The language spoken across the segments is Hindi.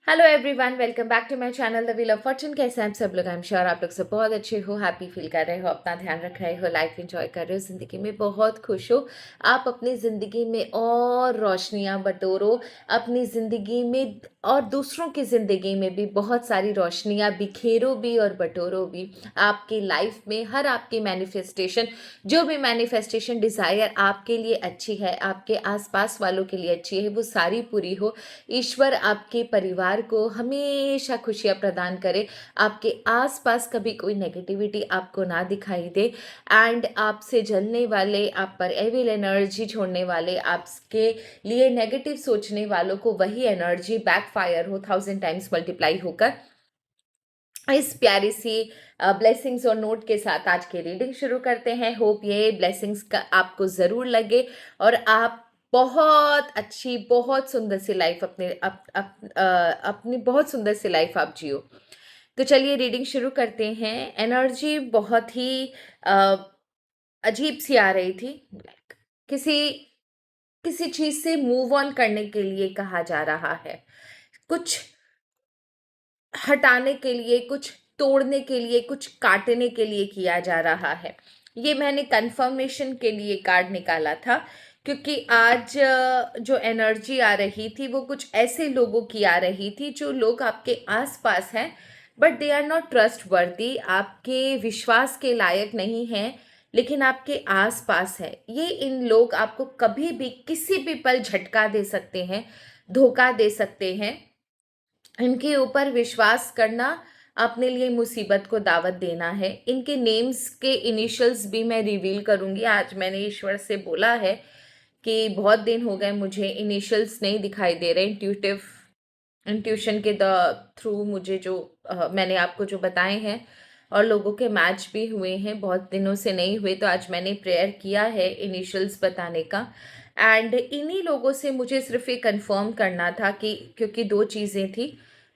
Hello everyone, welcome back to my channel the wheel of fortune. कैसे हैं आप सब लोग? आई एम श्योर आप लोग सब बहुत अच्छे हो, हैप्पी फील कर रहे हो, अपना ध्यान रख रहे हो, लाइफ एंजॉय कर रहे हो, ज़िंदगी में बहुत खुश हो। आप अपनी ज़िंदगी में और रोशनियां बटोरो, अपनी ज़िंदगी में और दूसरों की ज़िंदगी में भी बहुत सारी रोशनियां बिखेरो भी और बटोरो भी। आपकी लाइफ में हर आपकी मैनिफेस्टेशन, जो भी मैनिफेस्टेशन डिज़ायर आपके लिए अच्छी है, आपके आसपास वालों के लिए अच्छी है, वो सारी पूरी हो। ईश्वर आपके परिवार को हमेशा खुशियाँ प्रदान करे, आपके आसपास कभी कोई नेगेटिविटी आपको ना दिखाई दे, एंड आपसे जलने वाले, आप पर एविल एनर्जी छोड़ने वाले, आपके लिए नेगेटिव सोचने वालों को वही एनर्जी बैकफायर हो 1000 टाइम्स मल्टीप्लाई होकर। इस प्यारी सी ब्लेसिंग्स और नोट के साथ आज की रीडिंग शुरू करते हैं। होप ये ब्लेसिंग्स का आपको ज़रूर लगे और आप बहुत अच्छी, बहुत सुंदर सी लाइफ अपनी बहुत सुंदर सी लाइफ आप जियो। तो चलिए रीडिंग शुरू करते हैं। एनर्जी बहुत ही अ, अजीब सी आ रही थी। किसी किसी चीज से मूव ऑन करने के लिए कहा जा रहा है, कुछ हटाने के लिए, कुछ तोड़ने के लिए, कुछ काटने के लिए किया जा रहा है। ये मैंने कंफर्मेशन के लिए कार्ड निकाला था, क्योंकि आज जो एनर्जी आ रही थी वो कुछ ऐसे लोगों की आ रही थी जो लोग आपके आसपास हैं, but they are not trustworthy, आपके विश्वास के लायक नहीं हैं, लेकिन आपके आसपास है। ये इन लोग आपको कभी भी किसी भी पल झटका दे सकते हैं, धोखा दे सकते हैं। इनके ऊपर विश्वास करना अपने लिए मुसीबत को दावत देना है। इनके नेम्स के इनिशियल्स भी मैं रिवील करूंगी। आज मैंने ईश्वर से बोला है कि बहुत दिन हो गए, मुझे इनिशियल्स नहीं दिखाई दे रहे। इंट्यूशन के थ्रू मुझे जो मैंने आपको जो बताए हैं, और लोगों के मैच भी हुए हैं, बहुत दिनों से नहीं हुए, तो आज मैंने प्रेयर किया है इनिशियल्स बताने का। एंड इन्हीं लोगों से मुझे सिर्फ ये कंफर्म करना था कि, क्योंकि दो चीज़ें थी,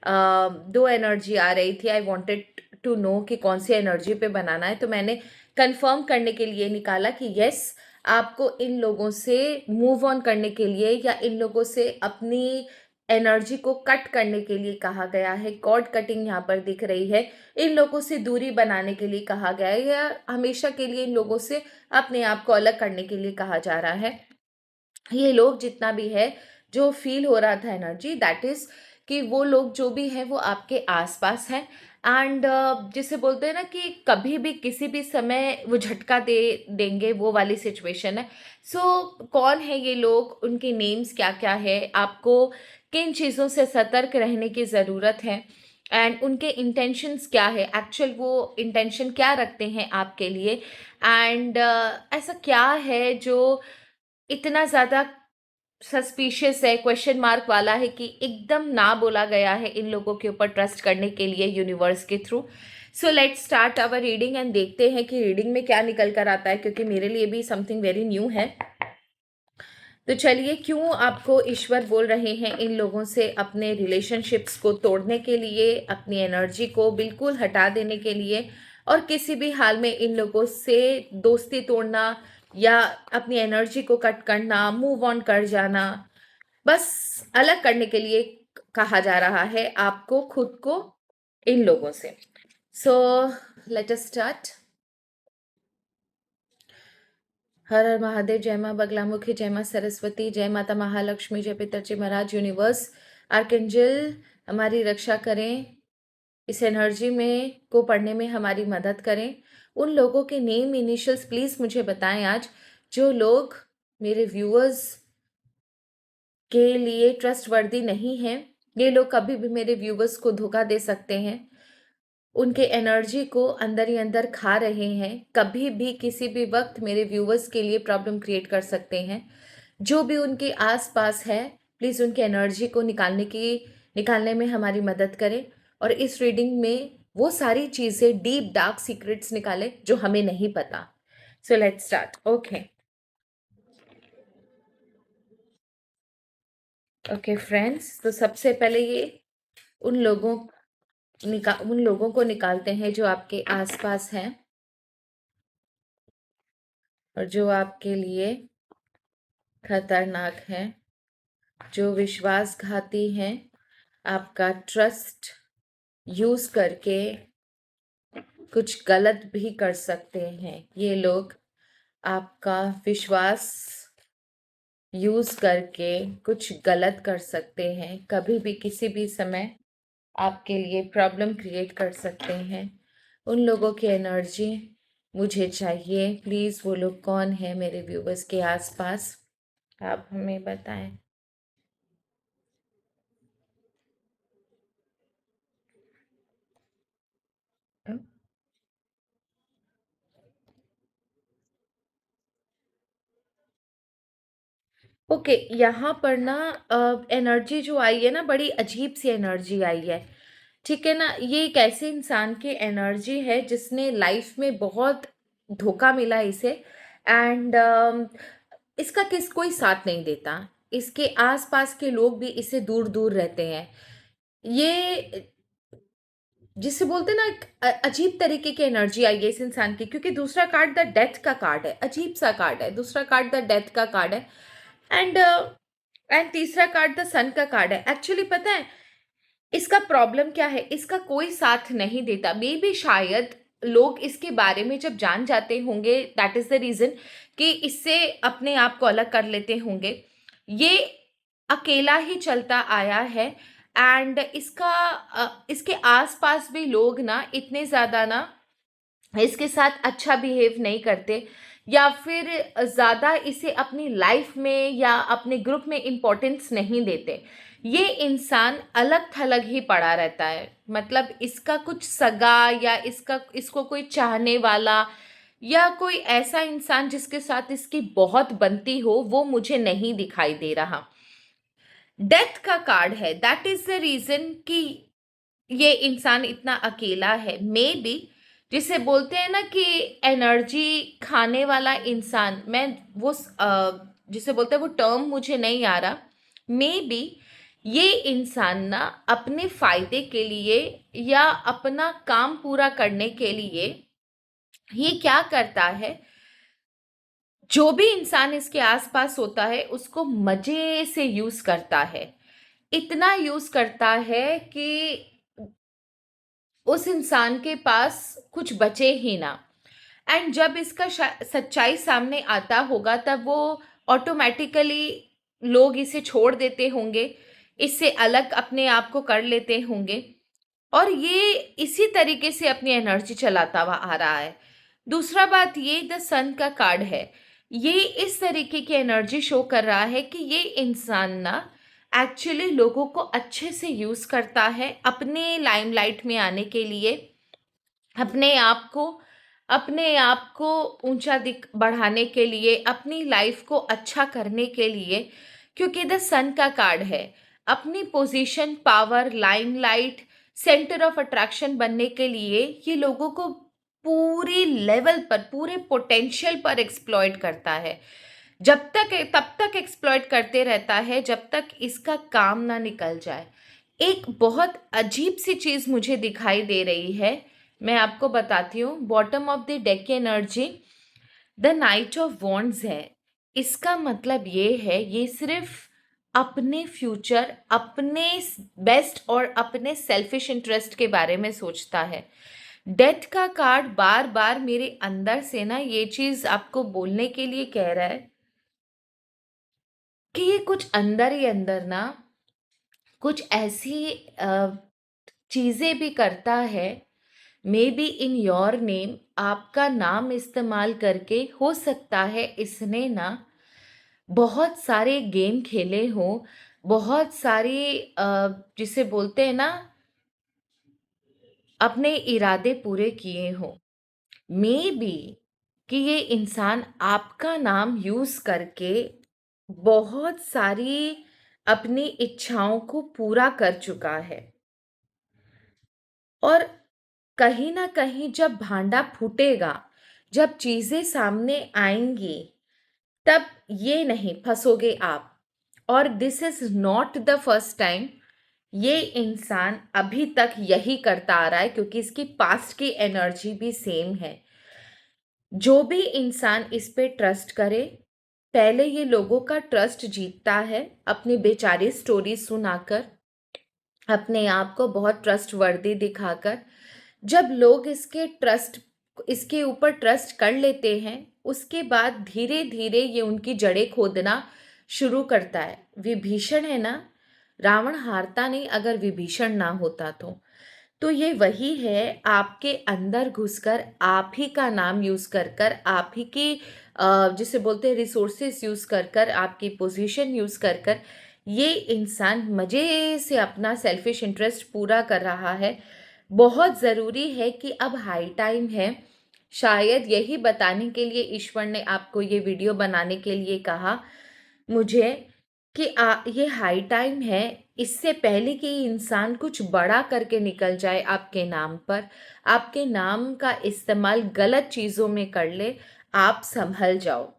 दो एनर्जी आ रही थी। आई वांटेड टू नो कि कौन सी एनर्जी पे बनाना है, तो मैंने कंफर्म करने के लिए निकाला कि यस, आपको इन लोगों से मूव ऑन करने के लिए या इन लोगों से अपनी एनर्जी को कट करने के लिए कहा गया है। कॉर्ड कटिंग यहाँ पर दिख रही है। इन लोगों से दूरी बनाने के लिए कहा गया है, या हमेशा के लिए इन लोगों से अपने आप को अलग करने के लिए कहा जा रहा है। ये लोग जितना भी है, जो फील हो रहा था एनर्जी, दैट इज कि वो लोग जो भी हैं वो आपके आसपास हैं। एंड जिसे बोलते हैं ना कि कभी भी किसी भी समय वो झटका दे देंगे, वो वाली सिचुएशन है। कौन है ये लोग, उनके नेम्स क्या क्या है, आपको किन चीज़ों से सतर्क रहने की ज़रूरत है, एंड उनके इंटेंशंस क्या है, एक्चुअल वो इंटेंशन क्या रखते हैं आपके लिए, एंड ऐसा क्या है जो इतना ज़्यादा सस्पिशियस है, क्वेश्चन मार्क वाला है, कि एकदम ना बोला गया है इन लोगों के ऊपर ट्रस्ट करने के लिए यूनिवर्स के through. So let's start our reading and देखते हैं कि रीडिंग में क्या निकल कर आता है, क्योंकि मेरे लिए भी समथिंग वेरी न्यू है। तो चलिए, क्यों आपको ईश्वर बोल रहे हैं इन लोगों से अपने रिलेशनशिप्स को तोड़ने के लिए, अपनी एनर्जी को बिल्कुल हटा देने के लिए, और किसी भी हाल में इन लोगों से दोस्ती तोड़ना या अपनी एनर्जी को कट करना, मूव ऑन कर जाना, बस अलग करने के लिए कहा जा रहा है आपको खुद को इन लोगों से। So let us start. हर हर महादेव, जय माँ बगलामुखी, जय माँ सरस्वती, जय माता महालक्ष्मी, जय पिताजी महाराज, यूनिवर्स, आर्कएंजल हमारी रक्षा करें, इस एनर्जी में को पढ़ने में हमारी मदद करें। उन लोगों के नेम इनिशियल्स प्लीज मुझे बताएं आज, जो लोग मेरे व्यूअर्स के लिए ट्रस्ट वर्दी नहीं हैं। ये लोग कभी भी मेरे व्यूअर्स को धोखा दे सकते हैं, उनके एनर्जी को अंदर ही अंदर खा रहे हैं, कभी भी किसी भी वक्त मेरे व्यूवर्स के लिए प्रॉब्लम क्रिएट कर सकते हैं। जो भी उनके आसपास है, प्लीज़ उनके एनर्जी को निकालने में हमारी मदद करें, और इस रीडिंग में वो सारी चीज़ें, डीप डार्क सीक्रेट्स निकालें जो हमें नहीं पता। सो let's start. Okay okay friends, तो सबसे पहले ये उन लोगों उन लोगों को निकालते हैं जो आपके आसपास हैं और जो आपके लिए खतरनाक हैं, जो विश्वासघाती हैं, आपका ट्रस्ट यूज़ करके कुछ गलत भी कर सकते हैं। ये लोग आपका विश्वास यूज़ करके कुछ गलत कर सकते हैं, कभी भी किसी भी समय आपके लिए प्रॉब्लम क्रिएट कर सकते हैं। उन लोगों की एनर्जी मुझे चाहिए। प्लीज़ वो लोग कौन है मेरे व्यूवर्स के आसपास, आप हमें बताएं। ओके, यहाँ पर ना एनर्जी जो आई है ना, बड़ी अजीब सी एनर्जी आई है। ठीक है ना, ये एक ऐसे इंसान की एनर्जी है जिसने लाइफ में बहुत धोखा मिला इसे। एंड इसका कोई साथ नहीं देता। इसके आसपास के लोग भी इससे दूर दूर रहते हैं। ये जिसे बोलते हैं ना, एक अजीब तरीके की एनर्जी आई है इस इंसान की, क्योंकि दूसरा कार्ड द डेथ का कार्ड है। अजीब सा कार्ड है, दूसरा कार्ड द डेथ का कार्ड है। एंड एंड तीसरा कार्ड द सन का कार्ड है। एक्चुअली पता है इसका प्रॉब्लम क्या है, इसका कोई साथ नहीं देता। मे बी शायद लोग इसके बारे में जब जान जाते होंगे, दैट इज द रीजन कि इससे अपने आप को अलग कर लेते होंगे। ये अकेला ही चलता आया है। एंड इसके आसपास भी लोग ना इतने ज़्यादा ना इसके साथ अच्छा बिहेव नहीं करते, या फिर ज़्यादा इसे अपनी लाइफ में या अपने ग्रुप में इम्पोर्टेंस नहीं देते। ये इंसान अलग थलग ही पड़ा रहता है। मतलब इसका कुछ सगा या इसको कोई चाहने वाला या कोई ऐसा इंसान जिसके साथ इसकी बहुत बनती हो, वो मुझे नहीं दिखाई दे रहा। डेथ का कार्ड है, दैट इज द रीजन कि ये इंसान इतना अकेला है। मे बी जिसे बोलते हैं ना कि एनर्जी खाने वाला इंसान, मैं वो जिसे बोलते हैं वो टर्म मुझे नहीं आ रहा। मे बी ये इंसान ना अपने फायदे के लिए या अपना काम पूरा करने के लिए ये क्या करता है, जो भी इंसान इसके आसपास होता है उसको मजे से यूज करता है। इतना यूज करता है कि उस इंसान के पास कुछ बचे ही ना। एंड जब इसका सच्चाई सामने आता होगा तब वो ऑटोमेटिकली लोग इसे छोड़ देते होंगे, इससे अलग अपने आप को कर लेते होंगे। और ये इसी तरीके से अपनी एनर्जी चलाता हुआ आ रहा है। दूसरा बात, ये द सन का कार्ड है। ये इस तरीके की एनर्जी शो कर रहा है कि ये इंसान ना एक्चुअली लोगों को अच्छे से यूज करता है अपने लाइमलाइट में आने के लिए, अपने आप को ऊंचा दिख बढ़ाने के लिए, अपनी लाइफ को अच्छा करने के लिए। क्योंकि द सन का कार्ड है, अपनी position, power, limelight, centre of attraction बनने के लिए ये लोगों को पूरी लेवल पर, पूरे पोटेंशियल पर एक्सप्लॉइट करता है। तब तक एक्सप्लॉइट करते रहता है जब तक इसका काम ना निकल जाए। एक बहुत अजीब सी चीज मुझे दिखाई दे रही है, मैं आपको बताती हूँ। बॉटम ऑफ द डेक की energy the night of wands है। इसका मतलब ये है, ये सिर्फ अपने फ्यूचर, अपने बेस्ट और अपने सेल्फिश इंटरेस्ट के बारे में सोचता है। डेथ का कार्ड बार बार मेरे अंदर से ना ये चीज आपको बोलने के लिए कह रहा है कि ये कुछ अंदर ही अंदर ना कुछ ऐसी चीजें भी करता है। May be in your name, आपका नाम इस्तेमाल करके हो सकता है इसने ना बहुत सारे गेम खेले हों, बहुत सारी जिसे बोलते हैं ना अपने इरादे पूरे किए हों। मे बी कि ये इंसान आपका नाम यूज करके बहुत सारी अपनी इच्छाओं को पूरा कर चुका है। और कहीं ना कहीं जब भांडा फूटेगा, जब चीजें सामने आएंगी, तब ये नहीं फंसोगे आप। और this is not the first time. ये इंसान अभी तक यही करता आ रहा है, क्योंकि इसकी पास्ट की एनर्जी भी सेम है। जो भी इंसान इस पे ट्रस्ट करे, पहले ये लोगों का ट्रस्ट जीतता है अपनी बेचारी स्टोरी सुनाकर, अपने आप को बहुत ट्रस्टवर्दी दिखाकर। जब लोग इसके ऊपर ट्रस्ट कर लेते हैं, उसके बाद धीरे धीरे ये उनकी जड़ें खोदना शुरू करता है। विभीषण है ना, रावण हारता नहीं अगर विभीषण ना होता तो ये वही है, आपके अंदर घुसकर आप ही का नाम यूज कर कर, आप ही की जिसे बोलते हैं रिसोर्सेस यूज कर कर, आपकी पोजीशन यूज कर कर ये इंसान मजे से अपना सेल्फिश इंटरेस्ट पूरा कर रहा है। बहुत ज़रूरी है कि अब हाई टाइम है, शायद यही बताने के लिए ईश्वर ने आपको ये वीडियो बनाने के लिए कहा मुझे कि ये हाई टाइम है, इससे पहले कि इंसान कुछ बड़ा करके निकल जाए आपके नाम पर, आपके नाम का इस्तेमाल गलत चीज़ों में कर ले, आप संभल जाओ।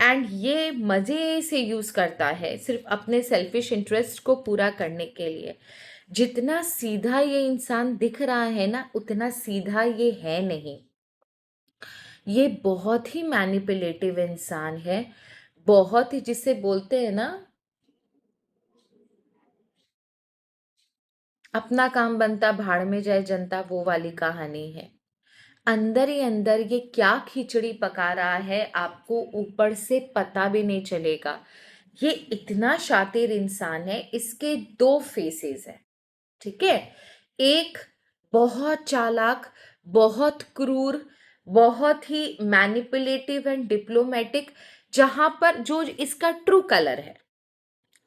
एंड ये मज़े से यूज़ करता है सिर्फ अपने सेल्फिश इंटरेस्ट को पूरा करने के लिए। जितना सीधा ये इंसान दिख रहा है ना, उतना सीधा ये है नहीं। ये बहुत ही मैनिपुलेटिव इंसान है, बहुत ही, जिसे बोलते हैं ना, अपना काम बनता भाड़ में जाए जनता, वो वाली कहानी है। अंदर ही अंदर ये क्या खिचड़ी पका रहा है आपको ऊपर से पता भी नहीं चलेगा। ये इतना शातिर इंसान है, इसके दो फेसेस हैं, ठीक है। एक बहुत चालाक, बहुत क्रूर, बहुत ही मैनिपुलेटिव एंड डिप्लोमेटिक, जहां पर जो इसका ट्रू कलर है,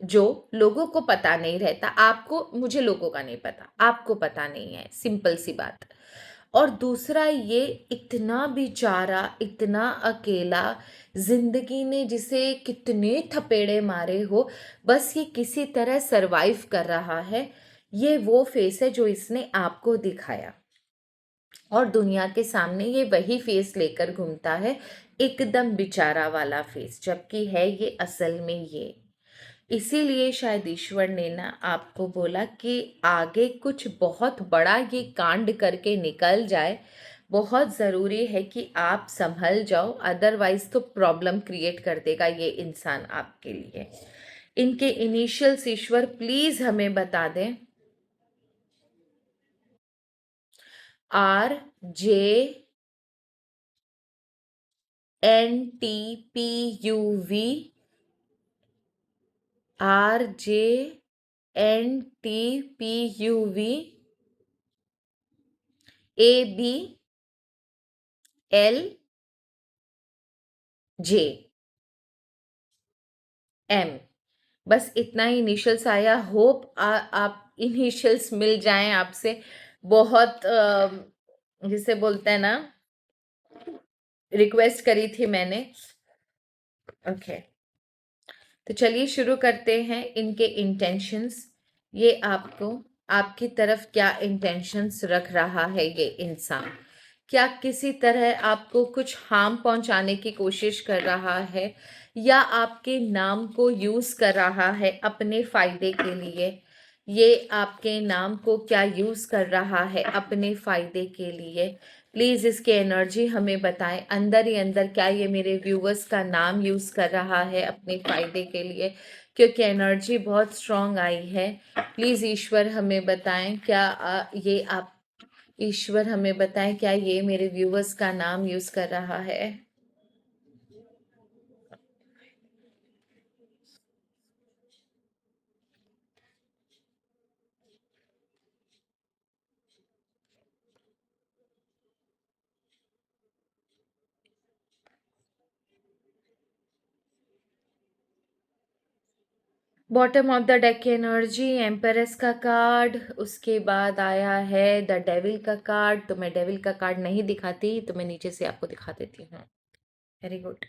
जो लोगों को पता नहीं रहता, आपको, मुझे लोगों का नहीं पता, आपको पता नहीं है, सिंपल सी बात। और दूसरा ये इतना बेचारा, इतना अकेला, जिंदगी ने जिसे कितने थपेड़े मारे हो, बस ये किसी तरह सरवाइव कर रहा है। ये वो फेस है जो इसने आपको दिखाया, और दुनिया के सामने ये वही फेस लेकर घूमता है, एकदम बेचारा वाला फेस, जबकि है ये असल में ये। इसीलिए शायद ईश्वर ने ना आपको बोला कि आगे कुछ बहुत बड़ा ये कांड करके निकल जाए, बहुत ज़रूरी है कि आप संभल जाओ, अदरवाइज तो प्रॉब्लम क्रिएट कर देगा ये इंसान आपके लिए। इनके इनिशियल्स ईश्वर प्लीज हमें बता दें। RJNTPUV, RJNTPUV, ABLJ M। बस इतना ही इनिशियल्स आया। होप आप इनिशियल्स मिल जाएं आपसे। बहुत जिसे बोलते हैं ना, रिक्वेस्ट करी थी मैंने। ओके, तो चलिए शुरू करते हैं। इनके इंटेंशंस, ये आपको, आपकी तरफ क्या इंटेंशंस रख रहा है ये इंसान, क्या किसी तरह आपको कुछ हार्म पहुंचाने की कोशिश कर रहा है, या आपके नाम को यूज कर रहा है अपने फायदे के लिए। ये आपके नाम को क्या यूज कर रहा है अपने फायदे के लिए, प्लीज इसकी एनर्जी हमें बताएं। अंदर ही अंदर क्या ये मेरे व्यूवर्स का नाम यूज कर रहा है अपने फायदे के लिए, क्योंकि एनर्जी बहुत स्ट्रांग आई है। प्लीज ईश्वर हमें बताएं, क्या ये आप, ईश्वर हमें बताएं क्या ये मेरे व्यूवर्स का नाम यूज कर रहा है। बॉटम ऑफ द डेक की एनर्जी, एम्पेरेस का कार्ड, उसके बाद आया है द डेविल का कार्ड। तो मैं डेविल का कार्ड नहीं दिखाती, तो मैं नीचे से आपको दिखा देती हूँ। Very good.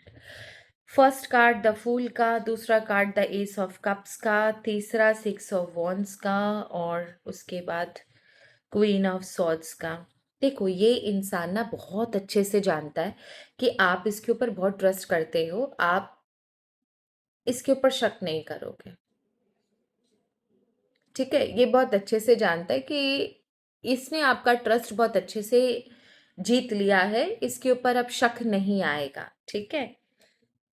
First card the fool का, दूसरा card the ace of cups का, तीसरा सिक्स ऑफ वॉन्ड्स का, और उसके बाद क्वीन ऑफ सॉर्ड्स का। देखो, ये इंसान ना बहुत अच्छे से जानता है कि आप इसके ऊपर बहुत ट्रस्ट करते हो, आप इसके ऊपर शक नहीं करोगे, ठीक है। ये बहुत अच्छे से जानता है कि इसने आपका ट्रस्ट बहुत अच्छे से जीत लिया है, इसके ऊपर अब शक नहीं आएगा, ठीक है।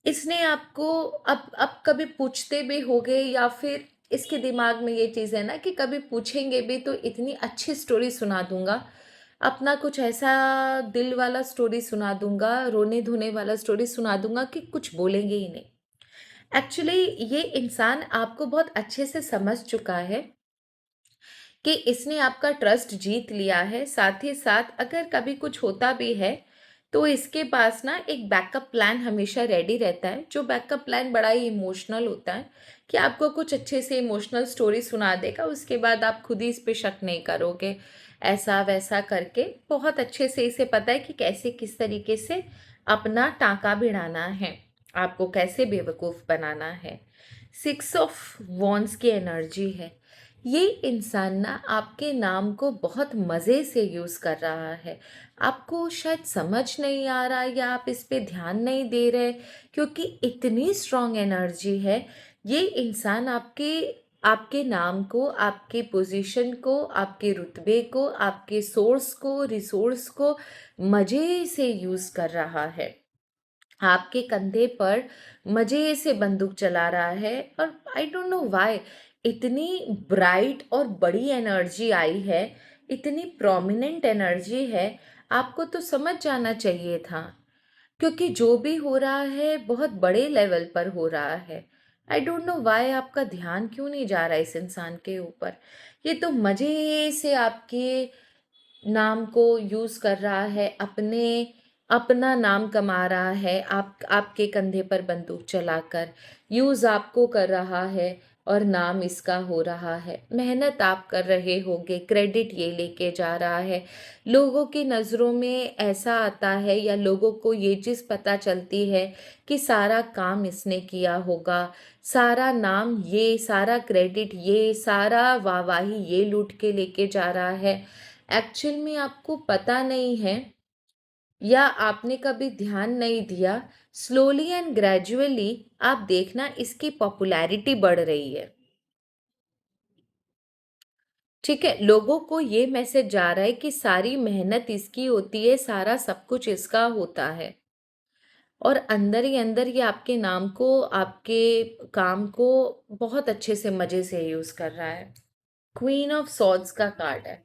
इसने आपको अब कभी पूछते भी होगे, या फिर इसके दिमाग में ये चीज़ है ना कि कभी पूछेंगे भी तो इतनी अच्छी स्टोरी सुना दूँगा, अपना कुछ ऐसा दिल वाला स्टोरी सुना दूँगा, रोने-धोने वाला स्टोरी सुना दूँगा कि कुछ बोलेंगे ही नहीं। एक्चुअली ये इंसान आपको बहुत अच्छे से समझ चुका है कि इसने आपका ट्रस्ट जीत लिया है, साथ ही साथ अगर कभी कुछ होता भी है, तो इसके पास ना एक बैकअप प्लान हमेशा रेडी रहता है, जो बैकअप प्लान बड़ा ही इमोशनल होता है कि आपको कुछ अच्छे से इमोशनल स्टोरी सुना देगा, उसके बाद आप खुद ही इस पे शक नहीं करोगे, ऐसा-वैसा करके। बहुत अच्छे से इसे पता है कि कैसे किस तरीके से अपना टाँका भिड़ाना है, आपको कैसे बेवकूफ़ बनाना है। 6 ऑफ वॉन्ड्स की एनर्जी है। ये इंसान ना आपके नाम को बहुत मज़े से यूज़ कर रहा है। आपको शायद समझ नहीं आ रहा या आप इस पे ध्यान नहीं दे रहे, क्योंकि इतनी स्ट्रॉन्ग एनर्जी है। ये इंसान आपके आपके नाम को, आपके पोज़ीशन को, आपके रुतबे को, आपके सोर्स को, रिसोर्स को मज़े से यूज़ कर रहा है। आपके कंधे पर मज़े से बंदूक चला रहा है और आई डोंट नो व्हाई इतनी ब्राइट और बड़ी एनर्जी आई है, इतनी प्रोमिनेंट एनर्जी है। आपको तो समझ जाना चाहिए था, क्योंकि जो भी हो रहा है बहुत बड़े लेवल पर हो रहा है। आई डोंट नो व्हाई आपका ध्यान क्यों नहीं जा रहा है इस इंसान के ऊपर। ये तो मज़े से आपके नाम को यूज़ कर रहा है, अपना नाम कमा रहा है, आपके कंधे पर बंदूक चलाकर यूज़ आपको कर रहा है और नाम इसका हो रहा है। मेहनत आप कर रहे होगे, क्रेडिट ये लेके जा रहा है। लोगों की नज़रों में ऐसा आता है या लोगों को ये चीज़ पता चलती है कि सारा काम इसने किया होगा, सारा नाम ये, सारा क्रेडिट ये, सारा वाहवाही ये लूट के लेके जा रहा है। एक्चुअल में आपको पता नहीं है या आपने कभी ध्यान नहीं दिया, स्लोली एंड ग्रेजुअली आप देखना इसकी पॉपुलैरिटी बढ़ रही है। ठीक है, लोगों को ये मैसेज जा रहा है कि सारी मेहनत इसकी होती है, सारा सब कुछ इसका होता है और अंदर ही अंदर ये आपके नाम को, आपके काम को बहुत अच्छे से मज़े से यूज़ कर रहा है। क्वीन ऑफ सॉर्ड्स का कार्ड है।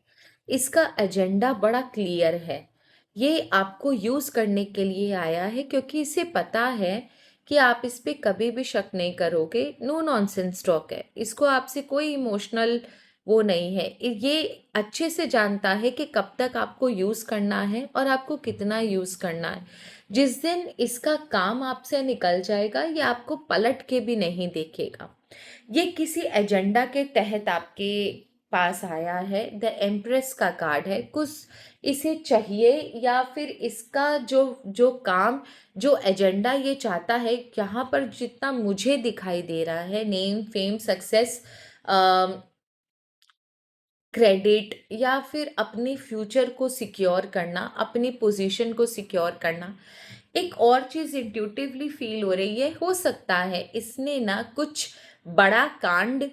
इसका एजेंडा बड़ा क्लियर है। ये आपको यूज़ करने के लिए आया है, क्योंकि इसे पता है कि आप इस पे कभी भी शक नहीं करोगे। नो नॉनसेंस टॉक है, इसको आपसे कोई इमोशनल वो नहीं है। ये अच्छे से जानता है कि कब तक आपको यूज़ करना है और आपको कितना यूज़ करना है। जिस दिन इसका काम आपसे निकल जाएगा, ये आपको पलट के भी नहीं देखेगा। ये किसी एजेंडा के तहत आपके पास आया है। द एम्प्रेस का कार्ड है। कुछ इसे चाहिए या फिर इसका जो जो काम, जो एजेंडा ये चाहता है, यहाँ पर जितना मुझे दिखाई दे रहा है, नेम, फेम, सक्सेस, क्रेडिट या फिर अपने फ्यूचर को सिक्योर करना, अपनी पोजीशन को सिक्योर करना। एक और चीज़ इंट्यूटिवली फील हो रही है, हो सकता है इसने ना कुछ बड़ा कांड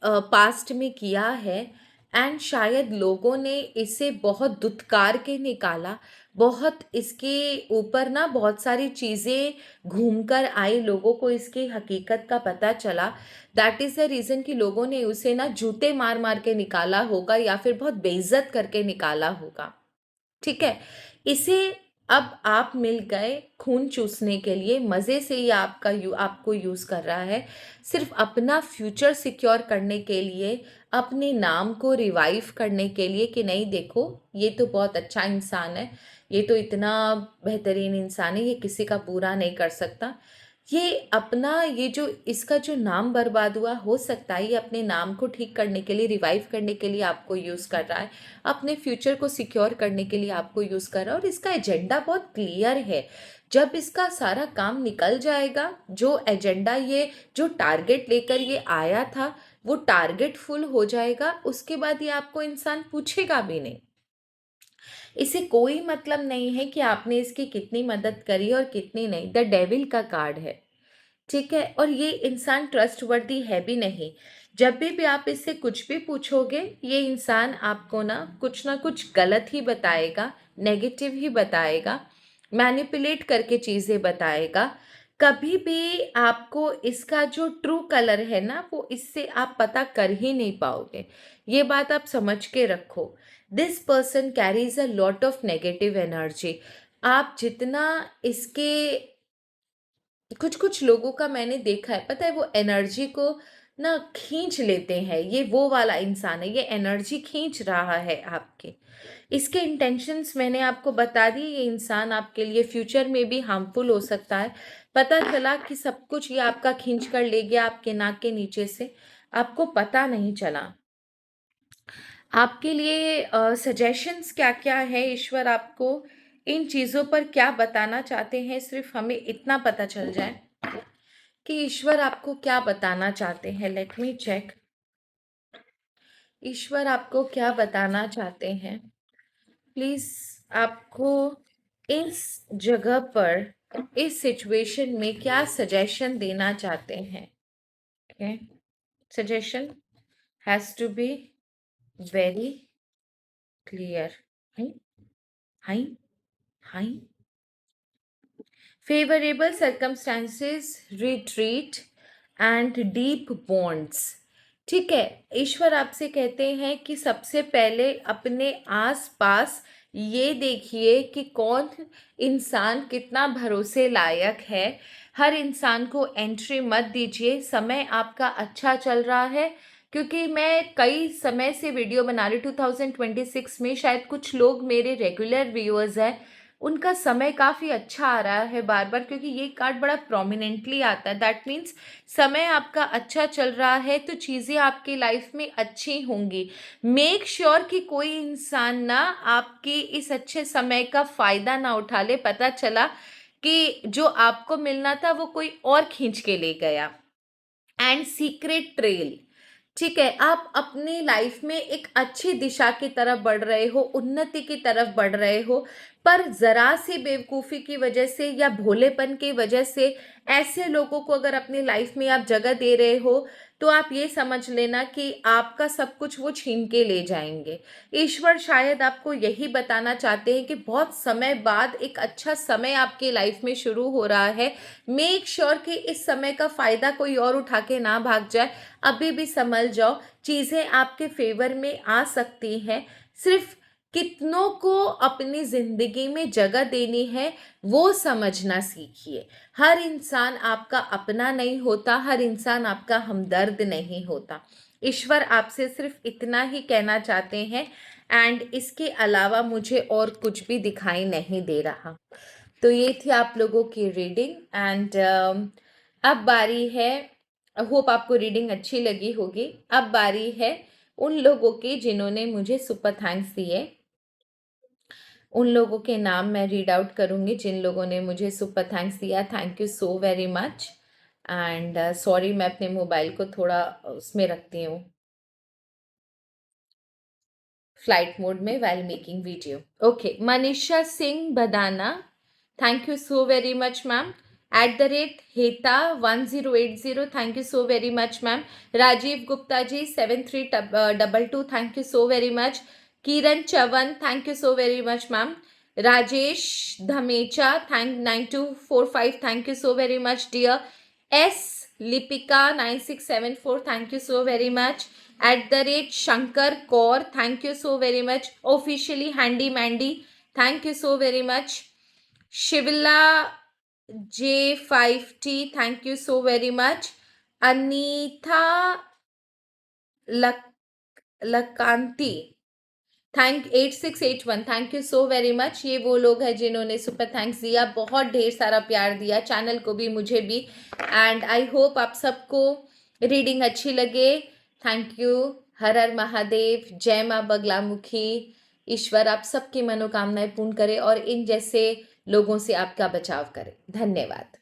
पास्ट में किया है एंड शायद लोगों ने इसे बहुत दुत्कार के निकाला, बहुत इसके ऊपर ना बहुत सारी चीज़ें घूम कर आई, लोगों को इसकी हकीकत का पता चला। दैट इज़ द रीज़न कि लोगों ने उसे ना जूते मार मार के निकाला होगा या फिर बहुत बेइज्जत करके निकाला होगा। ठीक है, इसे अब आप मिल गए खून चूसने के लिए। मज़े से ये आपको यूज़ कर रहा है, सिर्फ अपना फ्यूचर सिक्योर करने के लिए, अपने नाम को रिवाइव करने के लिए कि नहीं देखो ये तो बहुत अच्छा इंसान है, ये तो इतना बेहतरीन इंसान है, ये किसी का बुरा नहीं कर सकता। ये अपना ये जो इसका जो नाम बर्बाद हुआ, हो सकता है ये अपने नाम को ठीक करने के लिए, रिवाइव करने के लिए आपको यूज़ कर रहा है, अपने फ्यूचर को सिक्योर करने के लिए आपको यूज़ कर रहा है और इसका एजेंडा बहुत क्लियर है। जब इसका सारा काम निकल जाएगा, जो एजेंडा ये जो टारगेट लेकर ये आया था, वो टारगेट फुल हो जाएगा, उसके बाद ये आपको इंसान पूछेगा भी नहीं। इसे कोई मतलब नहीं है कि आपने इसकी कितनी मदद करी और कितनी नहीं। द डेविल का कार्ड है। ठीक है, और ये इंसान ट्रस्टवर्दी है भी नहीं। जब भी आप इससे कुछ भी पूछोगे, ये इंसान आपको ना कुछ गलत ही बताएगा, नेगेटिव ही बताएगा, मैनिपुलेट करके चीज़ें बताएगा। कभी भी आपको इसका जो ट्रू कलर है ना, वो इससे आप पता कर ही नहीं पाओगे। ये बात आप समझ के रखो। This person carries a lot of negative energy. आप जितना इसके, कुछ कुछ लोगों का मैंने देखा है, पता है, वो एनर्जी को ना खींच लेते हैं। ये वो वाला इंसान है, ये एनर्जी खींच रहा है आपके। इसके इंटेंशंस मैंने आपको बता दी। ये इंसान आपके लिए फ्यूचर में भी हार्मफुल हो सकता है। पता चला कि सब कुछ ये आपका खींच कर ले गया आपके नाक के नीचे से, आपको पता नहीं चला। आपके लिए सजेशंस क्या क्या है, ईश्वर आपको इन चीज़ों पर क्या बताना चाहते हैं, सिर्फ हमें इतना पता चल जाए कि ईश्वर आपको क्या बताना चाहते हैं। Let me check. ईश्वर आपको क्या बताना चाहते हैं, प्लीज। आपको इस जगह पर, इस सिचुएशन में क्या सजेशन देना चाहते हैं। Okay, suggestion has to be very clear. High high high. favorable circumstances, retreat and deep bonds। ठीक है, ईश्वर आपसे कहते हैं कि सबसे पहले अपने आसपास ये देखिए कि कौन इंसान कितना भरोसे लायक है। हर इंसान को एंट्री मत दीजिए। समय आपका अच्छा चल रहा है, क्योंकि मैं कई समय से वीडियो बना रही 2026 में। शायद कुछ लोग मेरे रेगुलर व्यूअर्स हैं, उनका समय काफ़ी अच्छा आ रहा है बार बार, क्योंकि ये कार्ड बड़ा प्रोमिनेंटली आता है। दैट मीन्स समय आपका अच्छा चल रहा है, तो चीज़ें आपकी लाइफ में अच्छी होंगी। मेक श्योर कि कोई इंसान ना आपके इस अच्छे समय का फ़ायदा ना उठा ले। पता चला कि जो आपको मिलना था वो कोई और खींच के ले गया। And secret trail. ठीक है, आप अपनी लाइफ में एक अच्छी दिशा की तरफ बढ़ रहे हो, उन्नति की तरफ बढ़ रहे हो, पर जरा सी बेवकूफ़ी की वजह से या भोलेपन की वजह से ऐसे लोगों को अगर अपनी लाइफ में आप जगह दे रहे हो, तो आप ये समझ लेना कि आपका सब कुछ वो छीन के ले जाएंगे। ईश्वर शायद आपको यही बताना चाहते हैं कि बहुत समय बाद एक अच्छा समय आपकी लाइफ में शुरू हो रहा है। मेक श्योर कि इस समय का फ़ायदा कोई और उठा के ना भाग जाए। अभी भी संभल जाओ, चीज़ें आपके फेवर में आ सकती हैं। सिर्फ कितनों को अपनी ज़िंदगी में जगह देनी है वो समझना सीखिए। हर इंसान आपका अपना नहीं होता, हर इंसान आपका हमदर्द नहीं होता। ईश्वर आपसे सिर्फ इतना ही कहना चाहते हैं, एंड इसके अलावा मुझे और कुछ भी दिखाई नहीं दे रहा। तो ये थी आप लोगों की रीडिंग, एंड अब बारी है, होप आपको रीडिंग अच्छी लगी होगी। अब बारी है उन लोगों की जिन्होंने मुझे सुपर थैंक्स दिए। उन लोगों के नाम मैं रीड आउट करूँगी जिन लोगों ने मुझे सुपर थैंक्स दिया। Thank you so very much. And sorry, मैं अपने मोबाइल को थोड़ा उसमें रखती हूँ, फ्लाइट मोड में, while making video. Okay, Manisha Singh Badana, thank you so very much ma'am. @हेता 1080, thank you so very much ma'am. Rajeev Gupta ji 7322, thank you so very much. Kiran Chavan, thank you so very much ma'am. Rajesh Dhamecha, thank 9245, thank you so very much dear. S Lipika 9674, thank you so very much. @Shankar Kaur, thank you so very much. Officially Handy Mandy, thank you so very much. Shivla J5T, thank you so very much. Anitha Lakanti, thank 8681, thank you so very much. ये वो लोग हैं जिन्होंने सुपर थैंक्स दिया, बहुत ढेर सारा प्यार दिया चैनल को भी, मुझे भी। एंड आई होप आप सबको रीडिंग अच्छी लगे। Thank you. हर हर महादेव, जय माँ बगलामुखी। ईश्वर आप सबकी मनोकामनाएं पूर्ण करे और इन जैसे लोगों से आपका बचाव करे। धन्यवाद।